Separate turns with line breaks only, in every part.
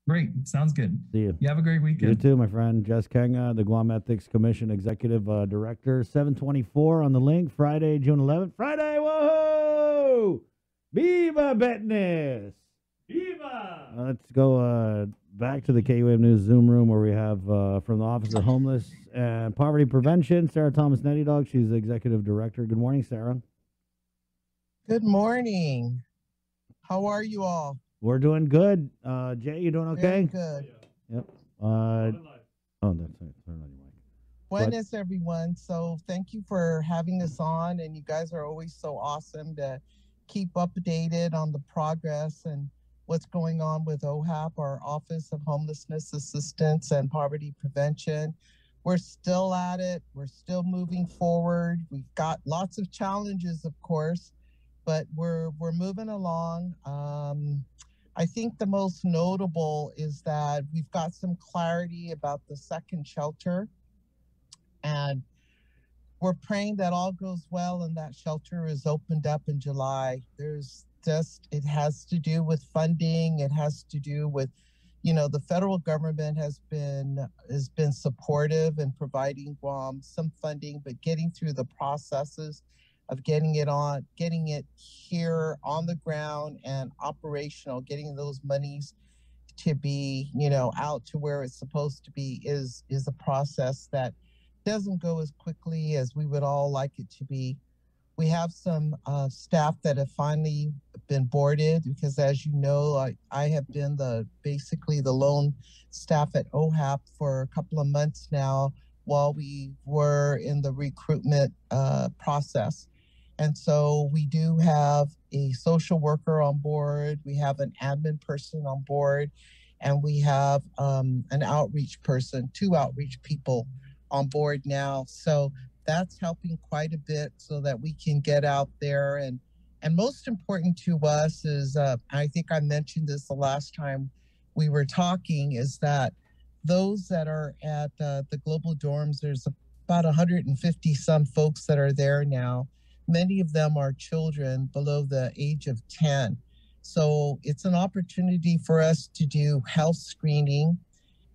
Great. Sounds good.
See you.
You have a great
You
weekend.
too, my friend. Jess Kenga, the Guam Ethics Commission Executive Director. 724 on the link. Friday, June 11th. Friday, whoa! Viva Betness! Viva! Let's go back to the KUM News Zoom room where we have from the Office of Homeless and Poverty Prevention, Sarah Thomas Nededog. She's the Executive Director. Good morning, Sarah.
Good morning. How are you all?
We're doing good. Jay, you doing okay?
Very good.
Yep. Oh, that's it. Turn on your mic.
Buenas, everyone. So thank you for having us on, and you guys are always so awesome to keep updated on the progress and what's going on with OHAP, our Office of Homelessness Assistance and Poverty Prevention. We're still at it. We're still moving forward. We've got lots of challenges, of course, but we're moving along. I think the most notable is that we've got some clarity about the second shelter, and we're praying that all goes well and that shelter is opened up in July. It has to do with funding. It has to do with, the federal government has been supportive in providing Guam some funding, but getting through the processes of getting it here on the ground and operational, getting those monies to be, out to where it's supposed to be is a process that doesn't go as quickly as we would all like it to be. We have some staff that have finally been boarded because, as you know, I have been basically the lone staff at OHAP for a couple of months now while we were in the recruitment process. And so we do have a social worker on board, we have an admin person on board, and we have an outreach person, 2 outreach people on board now. So that's helping quite a bit so that we can get out there. And most important to us is, I think I mentioned this the last time we were talking, is that those that are at the global dorms, there's about 150 some folks that are there now. Many of them are children below the age of 10. So it's an opportunity for us to do health screening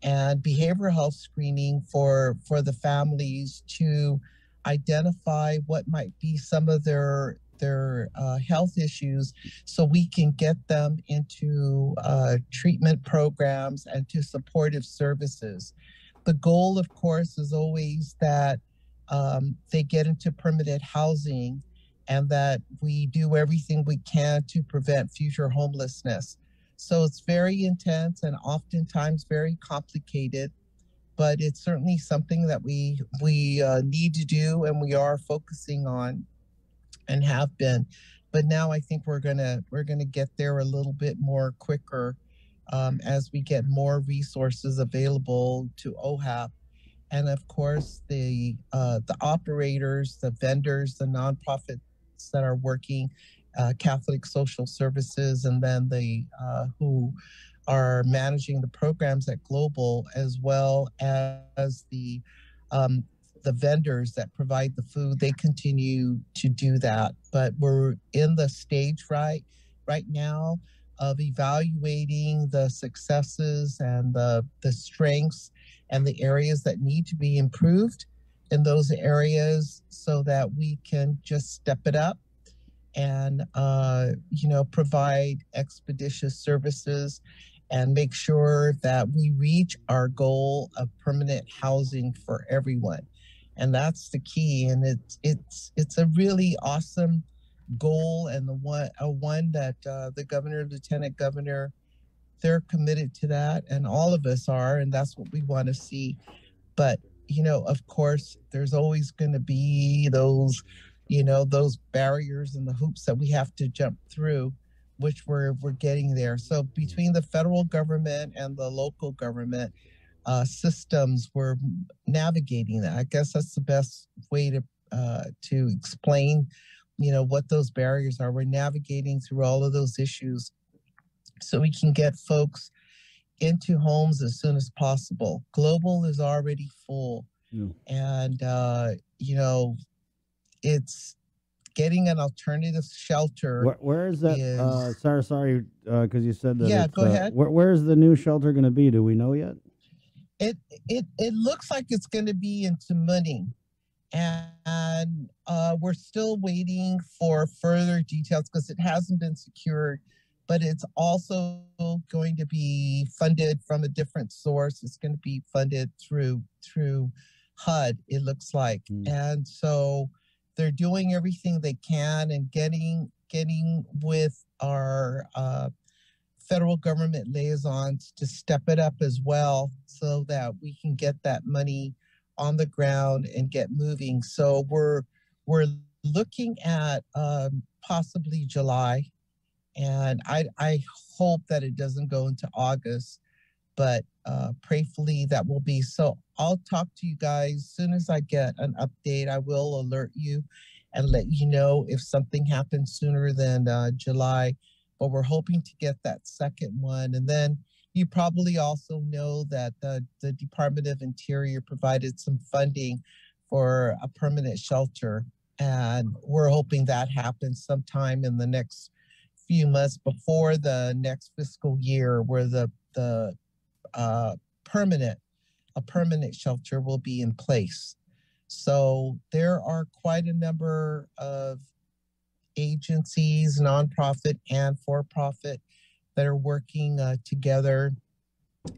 and behavioral health screening for the families to identify what might be some of their health issues, so we can get them into treatment programs and to supportive services. The goal, of course, is always that they get into permanent housing and that we do everything we can to prevent future homelessness. So it's very intense and oftentimes very complicated, but it's certainly something that we need to do, and we are focusing on and have been. But now I think we're gonna get there a little bit more quicker as we get more resources available to OHAP. And of course, the operators, the vendors, the nonprofits that are working, Catholic Social Services, and then the who are managing the programs at Global, as well as the vendors that provide the food. They continue to do that, but we're in the stage right now of evaluating the successes and the strengths and the areas that need to be improved in those areas, so that we can just step it up and provide expeditious services and make sure that we reach our goal of permanent housing for everyone. And that's the key. And it's a really awesome goal, and one that the governor, lieutenant governor, they're committed to that, and all of us are, and that's what we want to see. But of course, there's always going to be those barriers and the hoops that we have to jump through, which we're getting there. So between the federal government and the local government systems, we're navigating that. I guess that's the best way to explain, what those barriers are. We're navigating through all of those issues so we can get folks into homes as soon as possible. Global is already full. And, getting an alternative shelter
Where is that?
is,
Sorry, because you said that
yeah,
it's.
go ahead.
Where is the new shelter going to be? Do we know yet?
It looks like it's going to be in Tamuning, and we're still waiting for further details because it hasn't been secured. But it's also going to be funded from a different source. It's going to be funded through HUD. It looks like, and so they're doing everything they can and getting with our federal government liaisons to step it up as well so that we can get that money on the ground and get moving. So we're looking at possibly July, and I hope that it doesn't go into August, but prayfully that will be. So I'll talk to you guys as soon as I get an update. I will alert you and let you know if something happens sooner than July. But we're hoping to get that second one. And then you probably also know that the Department of Interior provided some funding for a permanent shelter. And we're hoping that happens sometime in the next few months before the next fiscal year, where the permanent shelter will be in place. So there are quite a number of agencies, nonprofit and for-profit, that are working together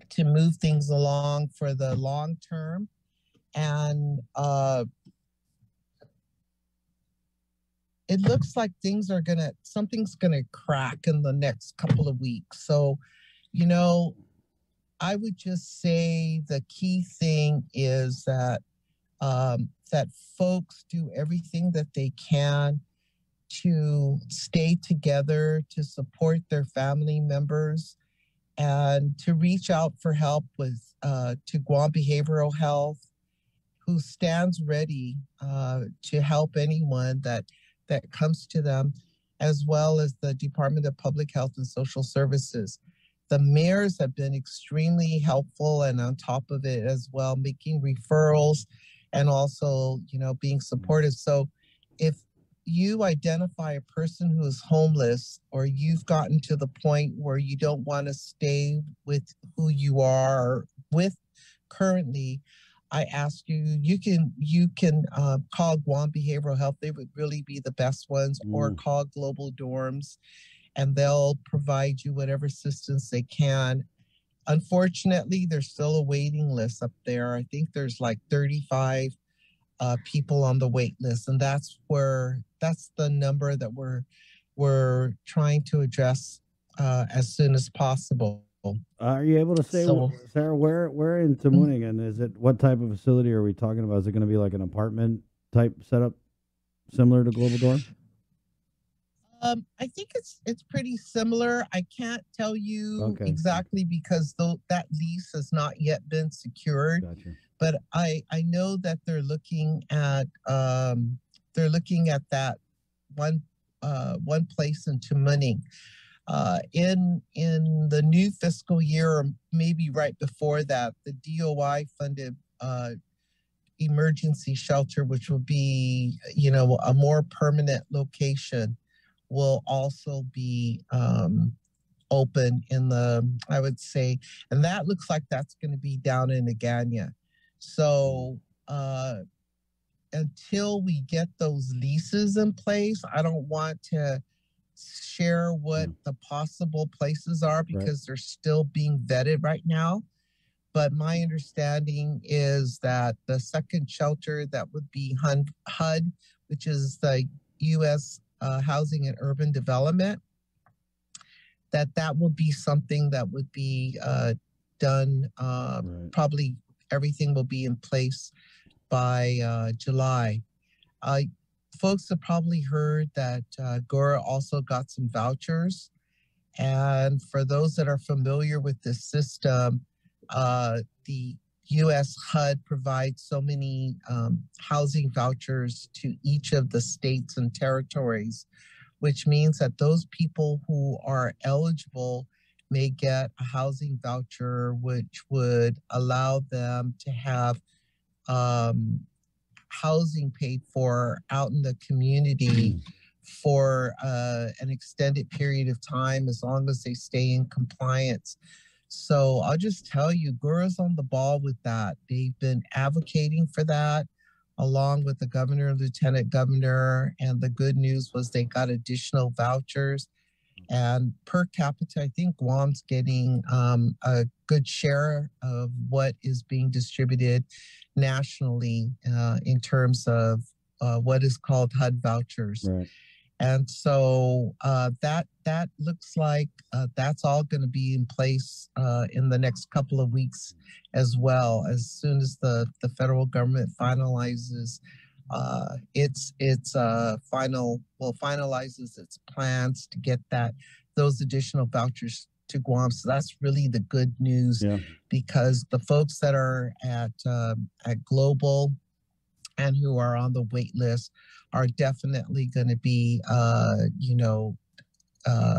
to move things along for the long term. And it looks like something's gonna crack in the next couple of weeks. So, I would just say the key thing is that that folks do everything that they can to stay together, to support their family members, and to reach out for help to Guam Behavioral Health, who stands ready to help anyone that comes to them, as well as the Department of Public Health and Social Services. The mayors have been extremely helpful and on top of it as well, making referrals and also, being supportive. So if you identify a person who is homeless, or you've gotten to the point where you don't want to stay with who you are with currently, I ask you can call Guam Behavioral Health. They would really be the best ones, or call Global Dorms, and they'll provide you whatever assistance they can. Unfortunately, there's still a waiting list up there. I think there's like 35 people on the wait list, and that's the number that we're trying to address as soon as possible.
Are you able to say, Sarah, where in Tamuning, and is it, what type of facility are we talking about? Is it going to be like an apartment type setup similar to Global Dorm?
I think it's pretty similar. I can't tell you exactly because that lease has not yet been secured.
Gotcha.
But I know that they're looking at that one place in Tamuning. In the new fiscal year, or maybe right before that, the DOI funded emergency shelter, which will be a more permanent location, will also be open I would say, and that looks like that's going to be down in Agana. So until we get those leases in place, I don't want to share what the possible places are because they're still being vetted right now. But my understanding is that the second shelter that would be HUD, which is the U.S. Housing and Urban Development, that would be something that would be done. Probably everything will be in place by July. Folks have probably heard that GORA also got some vouchers. And for those that are familiar with this system, the U.S. HUD provides so many housing vouchers to each of the states and territories, which means that those people who are eligible may get a housing voucher, which would allow them to have housing paid for out in the community for an extended period of time, as long as they stay in compliance. So I'll just tell you, Gura's on the ball with that. They've been advocating for that along with the governor and lieutenant governor. And the good news was they got additional vouchers. And per capita, I think Guam's getting a good share of what is being distributed nationally in terms of what is called HUD vouchers.
Right.
And so that looks like that's all going to be in place in the next couple of weeks as well. As soon as the federal government finalizes finalizes its plans to get those additional vouchers to Guam. So that's really the good news, because the folks that are at Global and who are on the wait list are definitely going to be,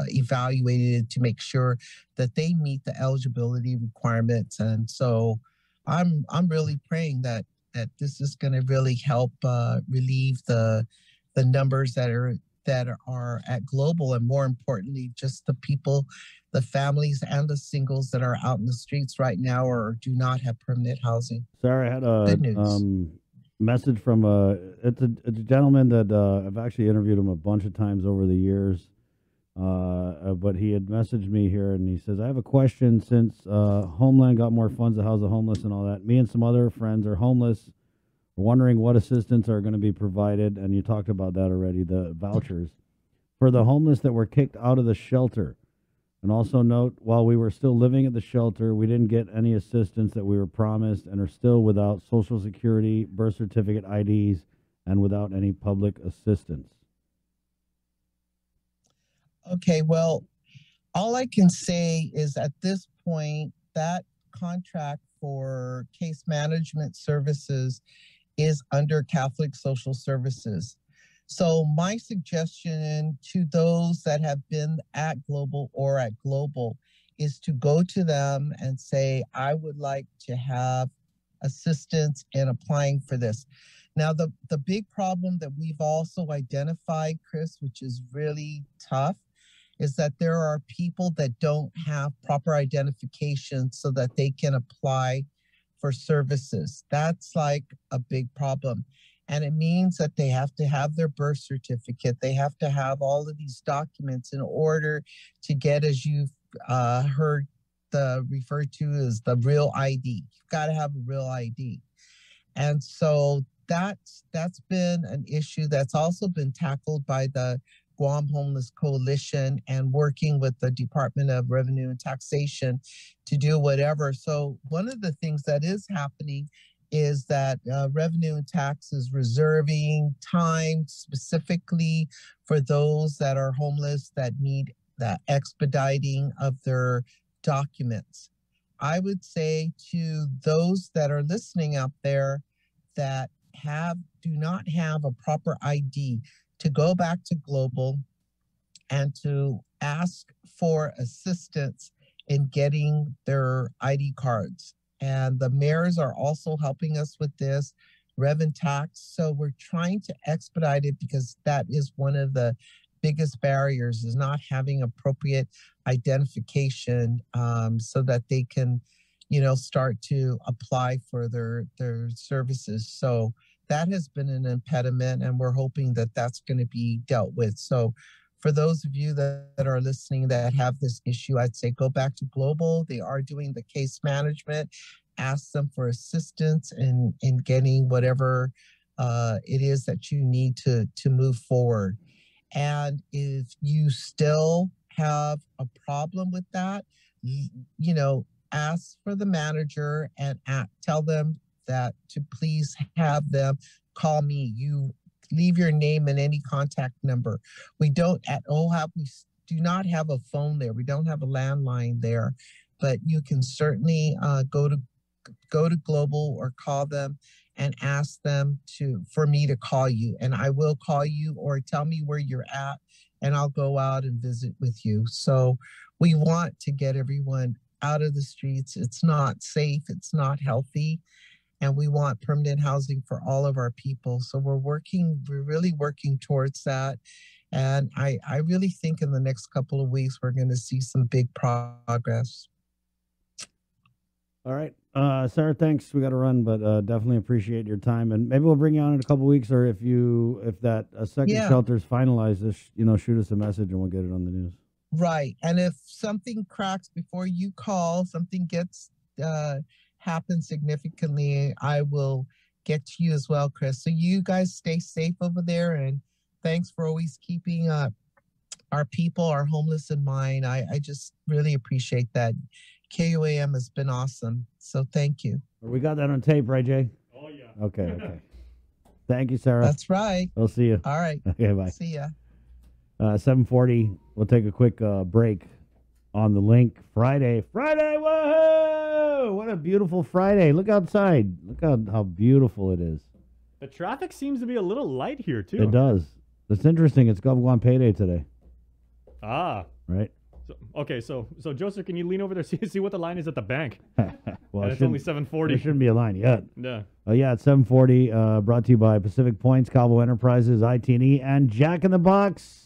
evaluated to make sure that they meet the eligibility requirements. And so I'm really praying that this is going to really help relieve the numbers that are at Global, and more importantly, just the people, the families and the singles that are out in the streets right now or do not have permanent housing.
Sarah, I had a message from it's a gentleman that I've actually interviewed him a bunch of times over the years, but he had messaged me here and he says, I have a question. Since Homeland got more funds to house the homeless and all that, me and some other friends are homeless. Wondering what assistance are going to be provided, and you talked about that already, the vouchers, for the homeless that were kicked out of the shelter. And also note, while we were still living at the shelter, we didn't get any assistance that we were promised and are still without Social Security, birth certificate IDs, and without any public assistance.
Okay, well, all I can say is at this point, that contract for case management services is under Catholic Social Services. So my suggestion to those that have been at Global or at Global is to go to them and say, I would like to have assistance in applying for this. Now, the big problem that we've also identified, Chris, which is really tough, is that there are people that don't have proper identification so that they can apply for services. That's like a big problem. And it means that they have to have their birth certificate. They have to have all of these documents in order to get, as you've heard referred to as the real ID. You've got to have a real ID. And so that's been an issue that's also been tackled by the Guam Homeless Coalition and working with the Department of Revenue and Taxation to do whatever. So one of the things that is happening is that Revenue and Tax is reserving time specifically for those that are homeless that need that expediting of their documents. I would say to those that are listening out there that do not have a proper ID, to go back to Global and to ask for assistance in getting their ID cards. And the mayors are also helping us with this, Rev and Tax. So we're trying to expedite it because that is one of the biggest barriers, is not having appropriate identification so that they can, start to apply for their services. So that has been an impediment, and we're hoping that that's going to be dealt with. So for those of you that are listening that have this issue, I'd say go back to Global. They are doing the case management. Ask them for assistance in getting whatever it is that you need to move forward. And if you still have a problem with that, ask for the manager and tell them that to please have them call me. You leave your name and any contact number. We don't at OHAP, we do not have a phone there. We don't have a landline there, but you can certainly go to Global or call them and ask them for me to call you, and I will call you, or tell me where you're at and I'll go out and visit with you. So we want to get everyone out of the streets. It's not safe. It's not healthy. and we want permanent housing for all of our people. So we're really working towards that. And I really think in the next couple of weeks, we're going to see some big progress.
All right. Sarah, thanks. We got to run, but definitely appreciate your time. And maybe we'll bring you on in a couple weeks, or if that second shelter's finalized, just, shoot us a message and we'll get it on the news.
Right. And if something cracks before you call, something gets happens significantly, I will get to you as well, Chris. So you guys stay safe over there, and thanks for always keeping our people, our homeless in mind. I just really appreciate that. KUAM has been awesome. So thank you.
We got that on tape, right, Jay?
Oh, yeah.
Okay. Thank you, Sarah.
That's right.
We'll see you.
All right.
Okay, bye.
See ya.
7:40. We'll take a quick break on the link. Friday. Whoa! What a beautiful Friday. Look outside. Look how beautiful it is.
The traffic seems to be a little light here, too.
It does. It's interesting. It's Gov payday today.
Ah.
Right?
So Joseph, can you lean over there, see what the line is at the bank?
Well,
and it's only 7:40.
There shouldn't be a line yet.
Yeah.
Yeah, it's 7:40. Brought to you by Pacific Points, Cabo Enterprises, IT&E, and Jack in the Box.